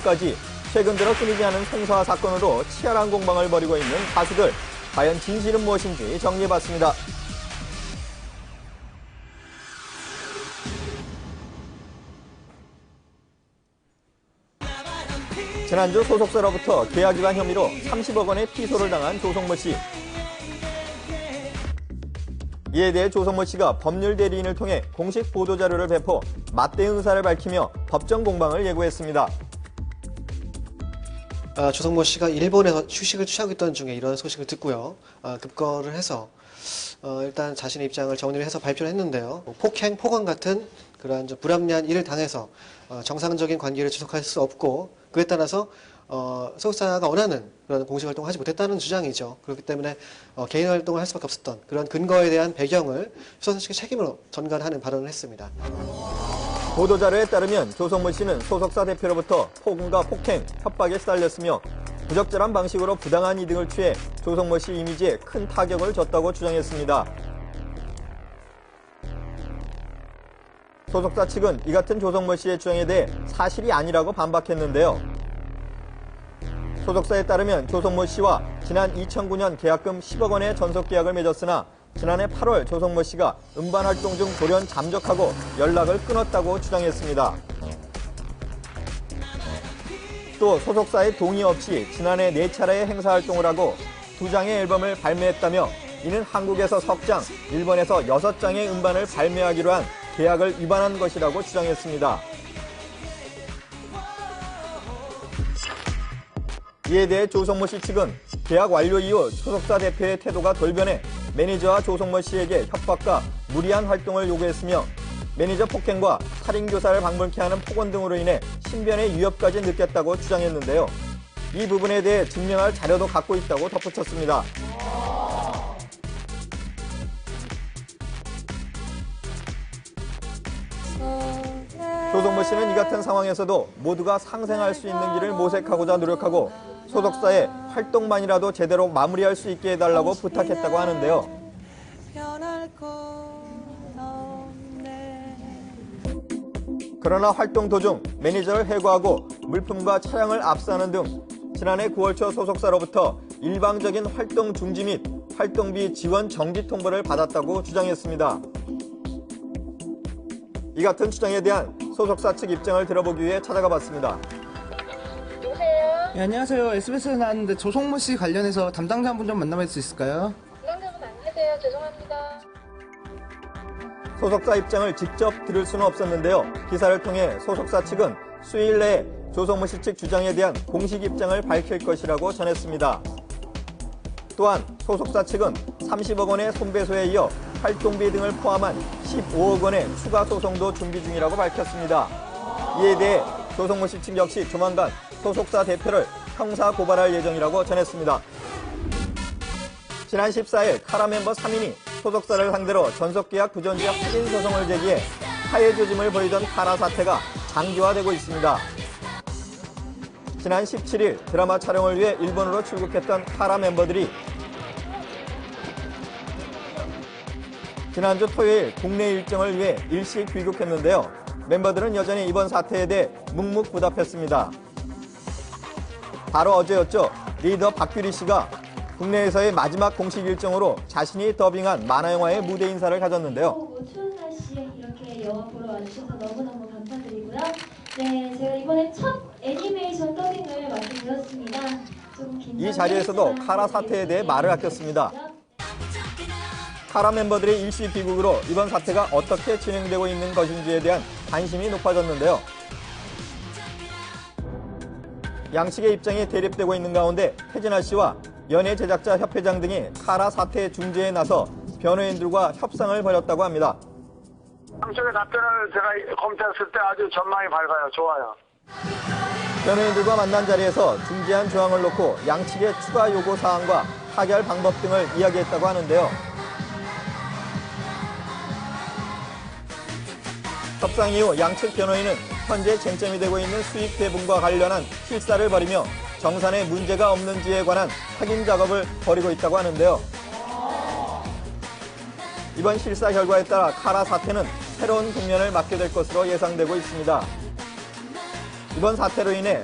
뮤직까지 최근 들어 끊이지 않은 성사화 사건으로 치열한 공방을 벌이고 있는 가수들. 과연 진실은 무엇인지 정리해봤습니다. 지난주 소속사로부터 계약 위반 혐의로 30억 원의 피소를 당한 조성모 씨. 이에 대해 조성모 씨가 법률 대리인을 통해 공식 보도자료를 배포, 맞대응 의사를 밝히며 법정 공방을 예고했습니다. 조성모 씨가 일본에서 휴식을 취하고 있던 중에 이런 소식을 듣고요. 급거를 해서 일단 자신의 입장을 정리를 해서 발표를 했는데요. 폭행, 폭언 같은 그러한 좀 불합리한 일을 당해서 정상적인 관계를 지속할 수 없고, 그에 따라서 소속사가 원하는 그런 공식 활동을 하지 못했다는 주장이죠. 그렇기 때문에 개인 활동을 할 수밖에 없었던 그런 근거에 대한 배경을 소속사 측의 책임으로 전가하는 발언을 했습니다. 보도자료에 따르면 조성모 씨는 소속사 대표로부터 폭언과 폭행, 협박에 시달렸으며 부적절한 방식으로 부당한 이득을 취해 조성모 씨 이미지에 큰 타격을 줬다고 주장했습니다. 소속사 측은 이 같은 조성모 씨의 주장에 대해 사실이 아니라고 반박했는데요. 소속사에 따르면 조성모 씨와 지난 2009년 계약금 10억 원의 전속 계약을 맺었으나 지난해 8월 조성모 씨가 음반 활동 중 돌연 잠적하고 연락을 끊었다고 주장했습니다. 또 소속사의 동의 없이 지난해 4차례의 행사 활동을 하고 2장의 앨범을 발매했다며 이는 한국에서 3장, 일본에서 6장의 음반을 발매하기로 한 계약을 위반한 것이라고 주장했습니다. 이에 대해 조성모 씨 측은 계약 완료 이후 소속사 대표의 태도가 돌변해 매니저와 조성모 씨에게 협박과 무리한 활동을 요구했으며 매니저 폭행과 살인교사를 방불케 하는 폭언 등으로 인해 신변의 위협까지 느꼈다고 주장했는데요. 이 부분에 대해 증명할 자료도 갖고 있다고 덧붙였습니다. 조성모 씨는 이 같은 상황에서도 모두가 상생할 수 있는 길을 모색하고자 노력하고 소속사의 활동만이라도 제대로 마무리할 수 있게 해달라고 부탁했다고 하는데요. 그러나 활동 도중 매니저를 해고하고 물품과 차량을 압수하는 등 지난해 9월 초 소속사로부터 일방적인 활동 중지 및 활동비 지원 정지 통보를 받았다고 주장했습니다. 이 같은 주장에 대한 소속사 측 입장을 들어보기 위해 찾아가 봤습니다. 여보세요? 네, 안녕하세요. SBS에서 나왔는데 조성모 씨 관련해서 담당자분 좀 만나볼 수 있을까요? 담당자분 안 계세요. 죄송합니다. 소속사 입장을 직접 들을 수는 없었는데요. 기사를 통해 소속사 측은 수요일 내에 조성모 씨 측 주장에 대한 공식 입장을 밝힐 것이라고 전했습니다. 또한 소속사 측은 30억 원의 손배소에 이어 활동비 등을 포함한 15억 원의 추가 소송도 준비 중이라고 밝혔습니다. 이에 대해 조성모 씨 측 역시 조만간 소속사 대표를 형사 고발할 예정이라고 전했습니다. 지난 14일 카라 멤버 3인이 소속사를 상대로 전속계약 부존재 확인 소송을 제기해 하해 조짐을 보이던 카라 사태가 장기화되고 있습니다. 지난 17일 드라마 촬영을 위해 일본으로 출국했던 카라 멤버들이 지난주 토요일 국내 일정을 위해 일시 귀국했는데요. 멤버들은 여전히 이번 사태에 대해 묵묵부답했습니다. 바로 어제였죠. 리더 박규리 씨가 국내에서의 마지막 공식 일정으로 자신이 더빙한 만화영화의 무대 인사를 가졌는데요. 추운 날씨에 이렇게 영화 보러 와주셔서 너무너무 감사드리고요. 네, 제가 이번에 첫 애니메이션 더빙을 맡게 되었습니다. 이 자리에서도 카라 사태에 대해 말을 아꼈습니다. 카라 멤버들의 일시 귀국으로 이번 사태가 어떻게 진행되고 있는 것인지에 대한 관심이 높아졌는데요. 양측의 입장이 대립되고 있는 가운데 태진아 씨와 연예 제작자 협회장 등이 카라 사태 중재에 나서 변호인들과 협상을 벌였다고 합니다. 양쪽의 답변을 제가 검토했을 때 아주 전망이 밝아요. 좋아요. 변호인들과 만난 자리에서 중재안 조항을 놓고 양측의 추가 요구 사항과 타결 방법 등을 이야기했다고 하는데요. 협상 이후 양측 변호인은 현재 쟁점이 되고 있는 수익 배분과 관련한 실사를 벌이며 정산에 문제가 없는지에 관한 확인 작업을 벌이고 있다고 하는데요. 이번 실사 결과에 따라 카라 사태는 새로운 국면을 맞게 될 것으로 예상되고 있습니다. 이번 사태로 인해